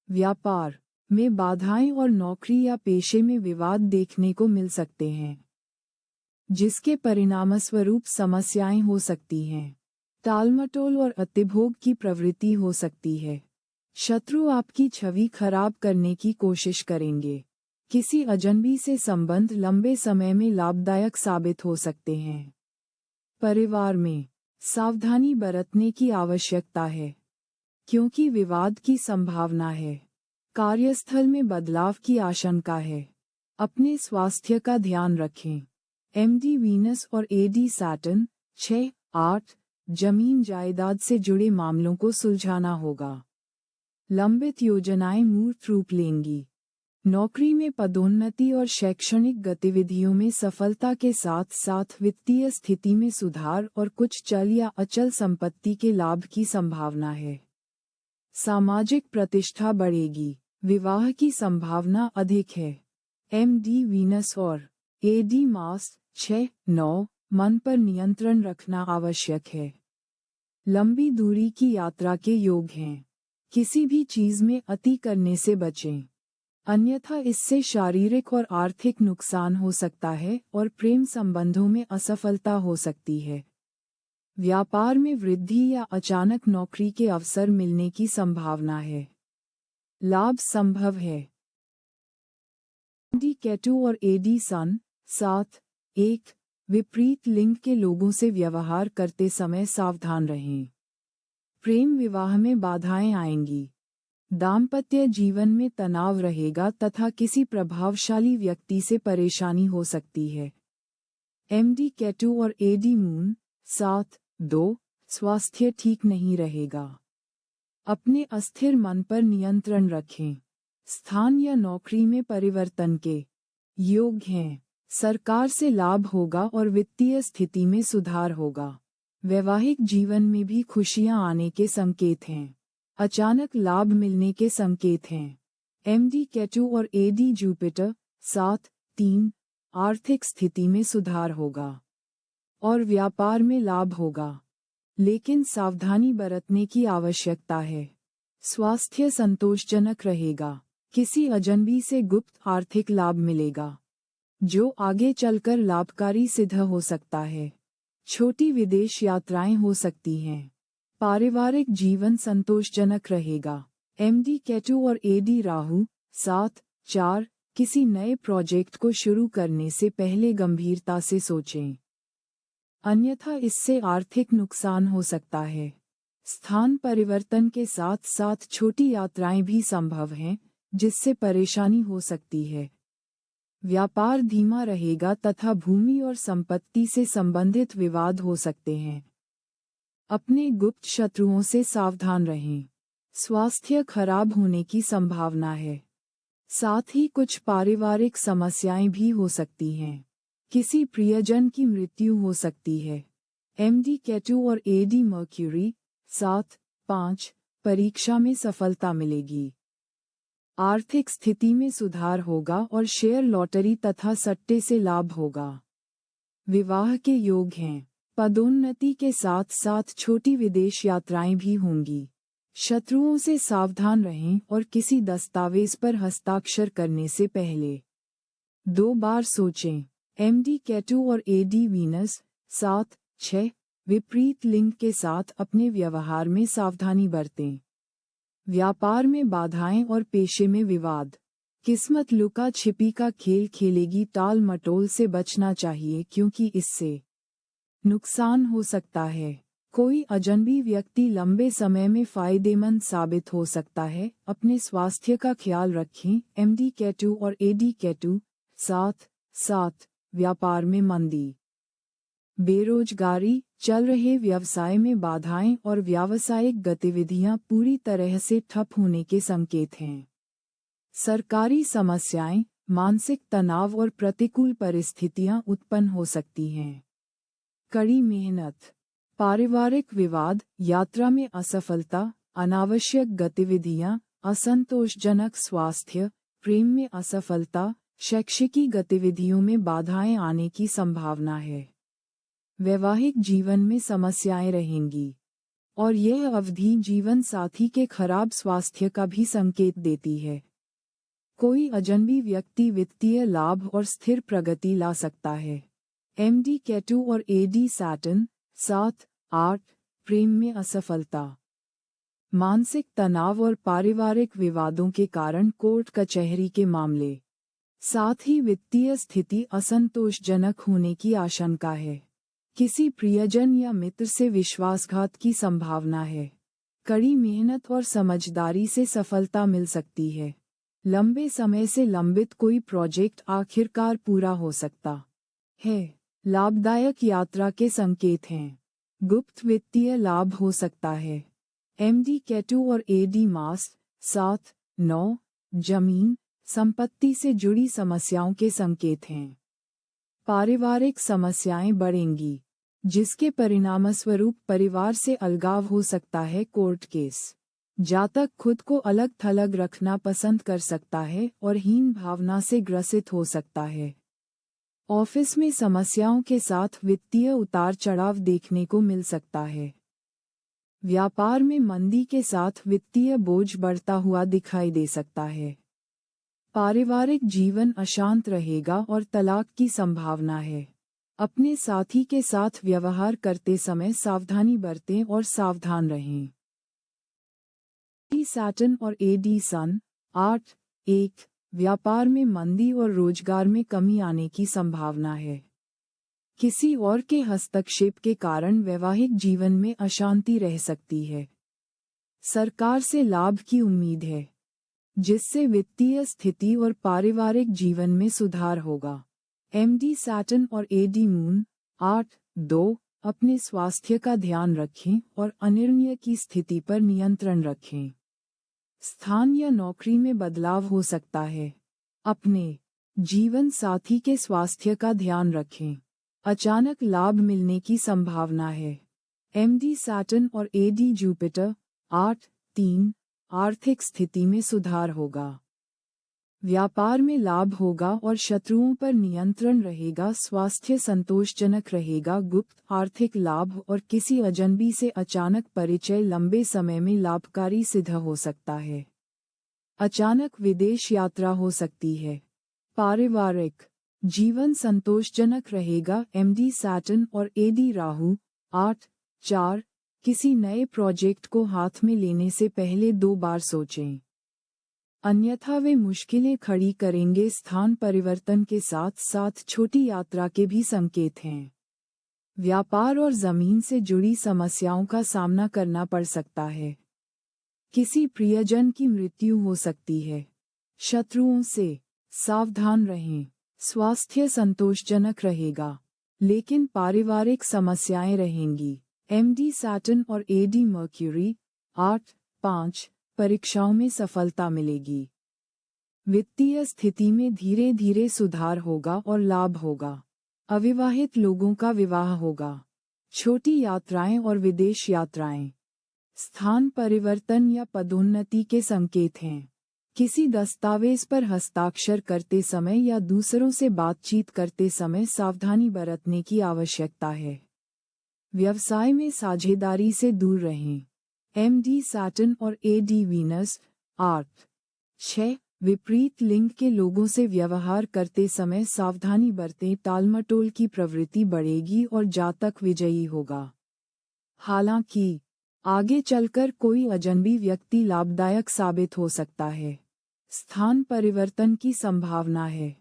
व्यापार में बाधाएं और नौकरी या पेशे में विवाद देखने को मिल सकते हैं, जिसके परिणामस्वरूप समस्याएं हो सकती हैं। टालमटोल और अतिभोग की प्रवृत्ति हो सकती है। शत्रु आपकी छवि खराब करने की कोशिश करेंगे। किसी अजनबी से संबंध लंबे समय में लाभदायक साबित हो सकते हैं। परिवार में सावधानी बरतने की आवश्यकता है, क्योंकि विवाद की संभावना है। कार्यस्थल में बदलाव की आशंका है। अपने स्वास्थ्य का ध्यान रखें। एमडी वीनस और एडी सैटर्न 6-8 जमीन जायदाद से जुड़े मामलों को सुलझाना होगा। लंबित योजनाएं मूर्त रूप लेंगी। नौकरी में पदोन्नति और शैक्षणिक गतिविधियों में सफलता के साथ साथ वित्तीय स्थिति में सुधार और कुछ चल या अचल संपत्ति के लाभ की संभावना है। सामाजिक प्रतिष्ठा बढ़ेगी। विवाह की संभावना अधिक है। एमडी वीनस और एडी मार्स 6-9 मन पर नियंत्रण रखना आवश्यक है। लंबी दूरी की यात्रा के योग हैं। किसी भी चीज में अति करने से बचें, अन्यथा इससे शारीरिक और आर्थिक नुकसान हो सकता है और प्रेम संबंधों में असफलता हो सकती है। व्यापार में वृद्धि या अचानक नौकरी के अवसर मिलने की संभावना है। लाभ संभव है। एडी केटु और एडी सन 7-1 विपरीत लिंग के लोगों से व्यवहार करते समय सावधान रहें। प्रेम विवाह में बाधाएं आएंगी। दाम्पत्य जीवन में तनाव रहेगा तथा किसी प्रभावशाली व्यक्ति से परेशानी हो सकती है। एमडी केटु और एडी मून 7-2 स्वास्थ्य ठीक नहीं रहेगा। अपने अस्थिर मन पर नियंत्रण रखें। स्थान या नौकरी में परिवर्तन के योग हैं। सरकार से लाभ होगा और वित्तीय स्थिति में सुधार होगा। वैवाहिक जीवन में भी खुशियां आने के संकेत हैं। अचानक लाभ मिलने के संकेत हैं। एमडी केटु और एडी जुपिटर 7-3 आर्थिक स्थिति में सुधार होगा और व्यापार में लाभ होगा, लेकिन सावधानी बरतने की आवश्यकता है। स्वास्थ्य संतोषजनक रहेगा। किसी अजनबी से गुप्त आर्थिक लाभ मिलेगा, जो आगे चलकर लाभकारी सिद्ध हो सकता है। छोटी विदेश यात्राएं हो सकती हैं। पारिवारिक जीवन संतोषजनक रहेगा। एमडी केटु और एडी राहु 7-4 किसी नए प्रोजेक्ट को शुरू करने से पहले गंभीरता से सोचें, अन्यथा इससे आर्थिक नुकसान हो सकता है। स्थान परिवर्तन के साथ साथ छोटी यात्राएं भी संभव हैं, जिससे परेशानी हो सकती है। व्यापार धीमा रहेगा तथा भूमि और संपत्ति से संबंधित विवाद हो सकते हैं। अपने गुप्त शत्रुओं से सावधान रहें। स्वास्थ्य खराब होने की संभावना है। साथ ही कुछ पारिवारिक समस्याएं भी हो सकती हैं। किसी प्रियजन की मृत्यु हो सकती है। एमडी केटु और एडी मर्क्यूरी 7-5 परीक्षा में सफलता मिलेगी। आर्थिक स्थिति में सुधार होगा और शेयर लॉटरी तथा सट्टे से लाभ होगा। विवाह के योग हैं। पदोन्नति के साथ साथ छोटी विदेश यात्राएं भी होंगी। शत्रुओं से सावधान रहें और किसी दस्तावेज पर हस्ताक्षर करने से पहले 2 बार सोचें। एमडी केटु और एडी वीनस 7-6 विपरीत लिंग के साथ अपने व्यवहार में सावधानी बरतें। व्यापार में बाधाएं और पेशे में विवाद। किस्मत लुका छिपी का खेल खेलेगी। टाल मटोल से बचना चाहिए क्योंकि इससे नुकसान हो सकता है। कोई अजनबी व्यक्ति लंबे समय में फायदेमंद साबित हो सकता है। अपने स्वास्थ्य का ख्याल रखें। एमडी केटु और एडी केटु 7-7 व्यापार में मंदी। बेरोजगारी, चल रहे व्यवसाय में बाधाएं और व्यावसायिक गतिविधियां पूरी तरह से ठप होने के संकेत हैं। सरकारी समस्याएं, मानसिक तनाव और प्रतिकूल परिस्थितियां उत्पन्न हो सकती हैं। कड़ी मेहनत, पारिवारिक विवाद, यात्रा में असफलता, अनावश्यक गतिविधियां, असंतोषजनक स्वास्थ्य, प्रेम में असफलता, शैक्षिकी गतिविधियों में बाधाएं आने की संभावना है। वैवाहिक जीवन में समस्याएं रहेंगी और यह अवधि जीवन साथी के खराब स्वास्थ्य का भी संकेत देती है। कोई अजनबी व्यक्ति वित्तीय लाभ और स्थिर प्रगति ला सकता है। एमडी केटु और एडी सैटर्न 7-8 प्रेम में असफलता, मानसिक तनाव और पारिवारिक विवादों के कारण कोर्ट कचहरी के मामले, साथ ही वित्तीय स्थिति असंतोषजनक होने की आशंका है। किसी प्रियजन या मित्र से विश्वासघात की संभावना है। कड़ी मेहनत और समझदारी से सफलता मिल सकती है। लंबे समय से लंबित कोई प्रोजेक्ट आखिरकार पूरा हो सकता है। लाभदायक यात्रा के संकेत हैं। गुप्त वित्तीय लाभ हो सकता है। एमडी केटु और एडी मार्स 7-9 जमीन, संपत्ति से जुड़ी समस्याओं के संकेत हैं। पारिवारिक समस्याएं बढ़ेंगी, जिसके परिणामस्वरूप परिवार से अलगाव हो सकता है। Court case. जातक खुद को अलग थलग रखना पसंद कर सकता है और हीन भावना से ग्रसित हो सकता है। ऑफिस में समस्याओं के साथ वित्तीय उतार चढ़ाव देखने को मिल सकता है। व्यापार में मंदी के साथ वित्तीय बोझ बढ़ता हुआ दिखाई दे सकता है। पारिवारिक जीवन अशांत रहेगा और तलाक की संभावना है। अपने साथी के साथ व्यवहार करते समय सावधानी बरतें और सावधान रहें। सैटर्न और एडी सन 8-1 व्यापार में मंदी और रोजगार में कमी आने की संभावना है। किसी और के हस्तक्षेप के कारण वैवाहिक जीवन में अशांति रह सकती है। सरकार से लाभ की उम्मीद है, जिससे वित्तीय स्थिति और पारिवारिक जीवन में सुधार होगा। एमडी सैटर्न और एडी मून 8-2 अपने स्वास्थ्य का ध्यान रखें और अनिर्णय की स्थिति पर नियंत्रण रखें। स्थान या नौकरी में बदलाव हो सकता है। अपने जीवन साथी के स्वास्थ्य का ध्यान रखें। अचानक लाभ मिलने की संभावना है। एमडी सैटर्न और एडी जुपिटर 8-3 आर्थिक स्थिति में सुधार होगा। व्यापार में लाभ होगा और शत्रुओं पर नियंत्रण रहेगा। स्वास्थ्य संतोषजनक रहेगा। गुप्त आर्थिक लाभ और किसी अजनबी से अचानक परिचय लंबे समय में लाभकारी सिद्ध हो सकता है। अचानक विदेश यात्रा हो सकती है। पारिवारिक जीवन संतोषजनक रहेगा। एमडी सैटर्न और एडी राहु 8-4 किसी नए प्रोजेक्ट को हाथ में लेने से पहले 2 बार सोचें, अन्यथा वे मुश्किलें खड़ी करेंगे। स्थान परिवर्तन के साथ साथ छोटी यात्रा के भी संकेत हैं। व्यापार और जमीन से जुड़ी समस्याओं का सामना करना पड़ सकता है। किसी प्रियजन की मृत्यु हो सकती है। शत्रुओं से सावधान रहें। स्वास्थ्य संतोषजनक रहेगा, लेकिन पारिवारिक समस्याएं रहेंगी। एमडी सैटर्न और एडी मर्क्यूरी 8-5 परीक्षाओं में सफलता मिलेगी। वित्तीय स्थिति में धीरे धीरे सुधार होगा और लाभ होगा। अविवाहित लोगों का विवाह होगा। छोटी यात्राएं और विदेश यात्राएं स्थान परिवर्तन या पदोन्नति के संकेत हैं। किसी दस्तावेज पर हस्ताक्षर करते समय या दूसरों से बातचीत करते समय सावधानी बरतने की आवश्यकता है। व्यवसाय में साझेदारी से दूर रहें। एमडी सैटर्न और एडी वीनस 8-6 विपरीत लिंग के लोगों से व्यवहार करते समय सावधानी बरतें। टालमटोल की प्रवृत्ति बढ़ेगी और जातक विजयी होगा। हालांकि आगे चलकर कोई अजनबी व्यक्ति लाभदायक साबित हो सकता है। स्थान परिवर्तन की संभावना है।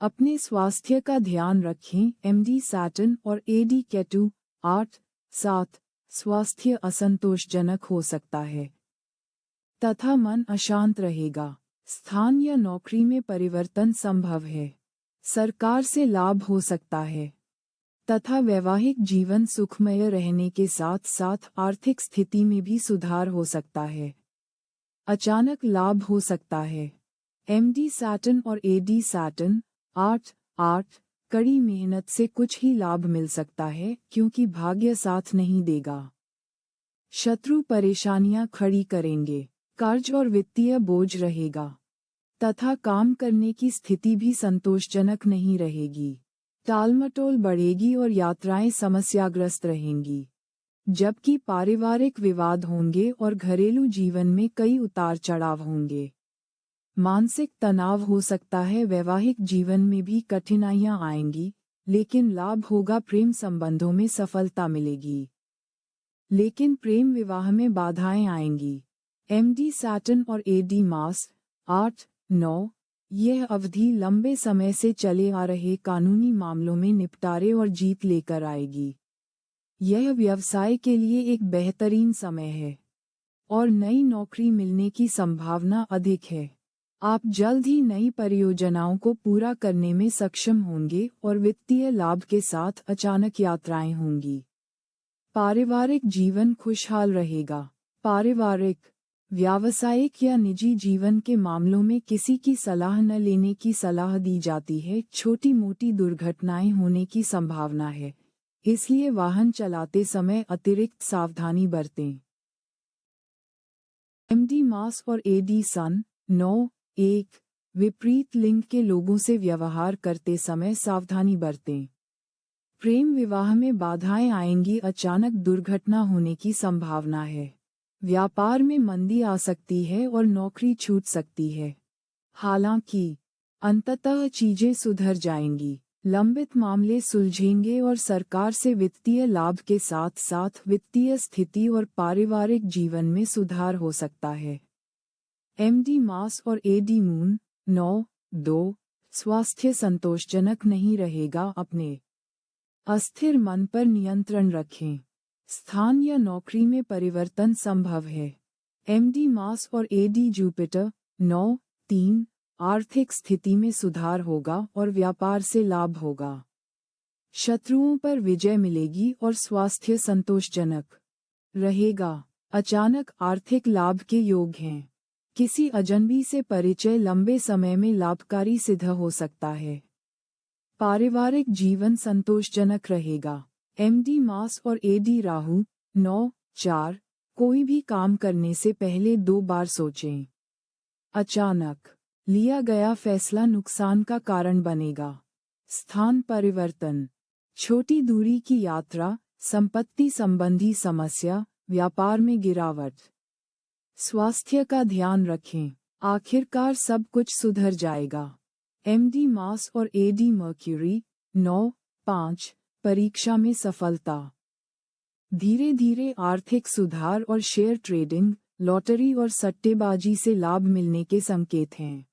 अपने स्वास्थ्य का ध्यान रखें। एमडी सैटर्न और एडी केतु 8-7 स्वास्थ्य असंतोषजनक हो सकता है तथा मन अशांत रहेगा। स्थान या नौकरी में परिवर्तन संभव है। सरकार से लाभ हो सकता है तथा वैवाहिक जीवन सुखमय रहने के साथ साथ आर्थिक स्थिति में भी सुधार हो सकता है। अचानक लाभ हो सकता है। एमडी सैटर्न और एडी सैटर्न 8-8 कड़ी मेहनत से कुछ ही लाभ मिल सकता है, क्योंकि भाग्य साथ नहीं देगा। शत्रु परेशानियां खड़ी करेंगे। कर्ज और वित्तीय बोझ रहेगा तथा काम करने की स्थिति भी संतोषजनक नहीं रहेगी। टालमटोल बढ़ेगी और यात्राएं समस्याग्रस्त रहेंगी, जबकि पारिवारिक विवाद होंगे और घरेलू जीवन में कई उतार चढ़ाव होंगे। मानसिक तनाव हो सकता है। वैवाहिक जीवन में भी कठिनाइयां आएंगी, लेकिन लाभ होगा। प्रेम संबंधों में सफलता मिलेगी, लेकिन प्रेम विवाह में बाधाएं आएंगी। एमडी सैटर्न और एडी मार्स 8-9 यह अवधि लंबे समय से चले आ रहे कानूनी मामलों में निपटारे और जीत लेकर आएगी। यह व्यवसाय के लिए एक बेहतरीन समय है और नई नौकरी मिलने की संभावना अधिक है। आप जल्द ही नई परियोजनाओं को पूरा करने में सक्षम होंगे और वित्तीय लाभ के साथ अचानक यात्राएं होंगी। पारिवारिक जीवन खुशहाल रहेगा। पारिवारिक व्यावसायिक या निजी जीवन के मामलों में किसी की सलाह न लेने की सलाह दी जाती है। छोटी मोटी दुर्घटनाएं होने की संभावना है, इसलिए वाहन चलाते समय अतिरिक्त सावधानी बरतें। एमडी मास और एडी सन 9(1) विपरीत लिंग के लोगों से व्यवहार करते समय सावधानी बरतें। प्रेम विवाह में बाधाएं आएंगी। अचानक दुर्घटना होने की संभावना है। व्यापार में मंदी आ सकती है और नौकरी छूट सकती है। हालांकि अंततः चीजें सुधर जाएंगी। लंबित मामले सुलझेंगे और सरकार से वित्तीय लाभ के साथ साथ वित्तीय स्थिति और पारिवारिक जीवन में सुधार हो सकता है। एमडी मास और एडी मून 9(2) स्वास्थ्य संतोषजनक नहीं रहेगा। अपने अस्थिर मन पर नियंत्रण रखें। स्थान या नौकरी में परिवर्तन संभव है। एमडी मास और एडी जुपिटर 9(3) आर्थिक स्थिति में सुधार होगा और व्यापार से लाभ होगा। शत्रुओं पर विजय मिलेगी और स्वास्थ्य संतोषजनक रहेगा। अचानक आर्थिक लाभ के योग हैं। किसी अजनबी से परिचय लंबे समय में लाभकारी सिद्ध हो सकता है। पारिवारिक जीवन संतोषजनक रहेगा। एमडी मास और एडी राहु 9(4) कोई भी काम करने से पहले 2 बार सोचें। अचानक लिया गया फैसला नुकसान का कारण बनेगा। स्थान परिवर्तन, छोटी दूरी की यात्रा, संपत्ति संबंधी समस्या, व्यापार में गिरावट। स्वास्थ्य का ध्यान रखें। आखिरकार सब कुछ सुधर जाएगा। एमडी मास और एडी मर्क्यूरी 9(5) परीक्षा में सफलता। धीरे धीरे आर्थिक सुधार और शेयर ट्रेडिंग, लॉटरी और सट्टेबाजी से लाभ मिलने के संकेत हैं।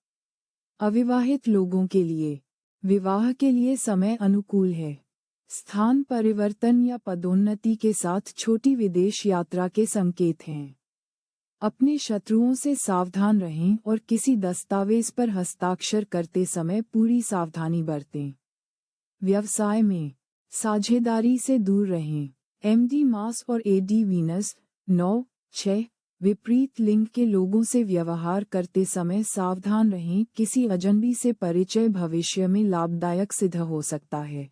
अविवाहित लोगों के लिए विवाह के लिए समय अनुकूल है। स्थान परिवर्तन या पदोन्नति के साथ छोटी विदेश यात्रा के संकेत हैं। अपने शत्रुओं से सावधान रहें और किसी दस्तावेज पर हस्ताक्षर करते समय पूरी सावधानी बरतें। व्यवसाय में साझेदारी से दूर रहें। एमडी मास और एडी वीनस 9(6) विपरीत लिंग के लोगों से व्यवहार करते समय सावधान रहें। किसी अजनबी से परिचय भविष्य में लाभदायक सिद्ध हो सकता है।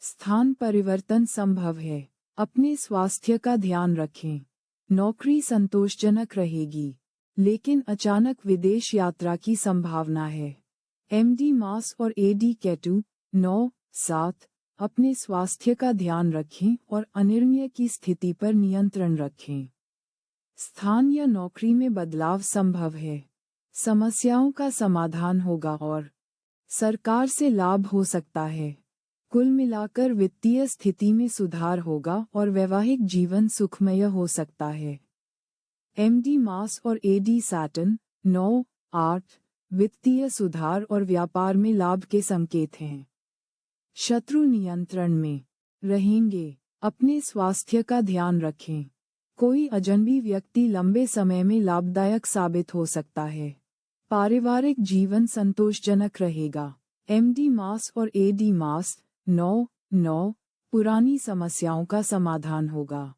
स्थान परिवर्तन संभव है। अपने स्वास्थ्य का ध्यान रखें। नौकरी संतोषजनक रहेगी, लेकिन अचानक विदेश यात्रा की संभावना है। एमडी मास और एडी केटु 9(7) अपने स्वास्थ्य का ध्यान रखें और अनिर्णय की स्थिति पर नियंत्रण रखें। स्थान या नौकरी में बदलाव संभव है। समस्याओं का समाधान होगा और सरकार से लाभ हो सकता है। कुल मिलाकर वित्तीय स्थिति में सुधार होगा और वैवाहिक जीवन सुखमय हो सकता है। एमडी मास और एडी सैटर्न 9(8) वित्तीय सुधार और व्यापार में लाभ के संकेत हैं। शत्रु नियंत्रण में रहेंगे। अपने स्वास्थ्य का ध्यान रखें। कोई अजनबी व्यक्ति लंबे समय में लाभदायक साबित हो सकता है। पारिवारिक जीवन संतोषजनक रहेगा। एमडी मास और एडी मास 9(9) पुरानी समस्याओं का समाधान होगा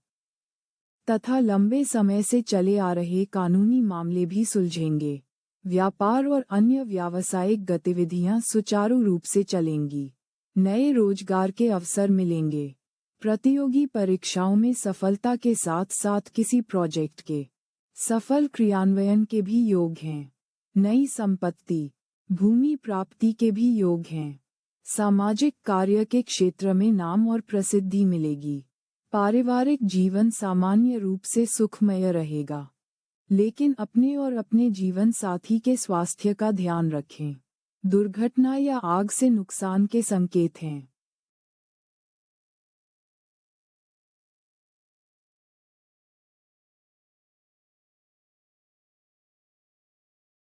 तथा लंबे समय से चले आ रहे कानूनी मामले भी सुलझेंगे। व्यापार और अन्य व्यावसायिक गतिविधियां सुचारू रूप से चलेंगी। नए रोजगार के अवसर मिलेंगे। प्रतियोगी परीक्षाओं में सफलता के साथ साथ किसी प्रोजेक्ट के सफल क्रियान्वयन के भी योग हैं। नई संपत्ति, भूमि प्राप्ति के भी योग हैं। सामाजिक कार्य के क्षेत्र में नाम और प्रसिद्धि मिलेगी। पारिवारिक जीवन सामान्य रूप से सुखमय रहेगा, लेकिन अपने और अपने जीवन साथी के स्वास्थ्य का ध्यान रखें। दुर्घटना या आग से नुकसान के संकेत हैं।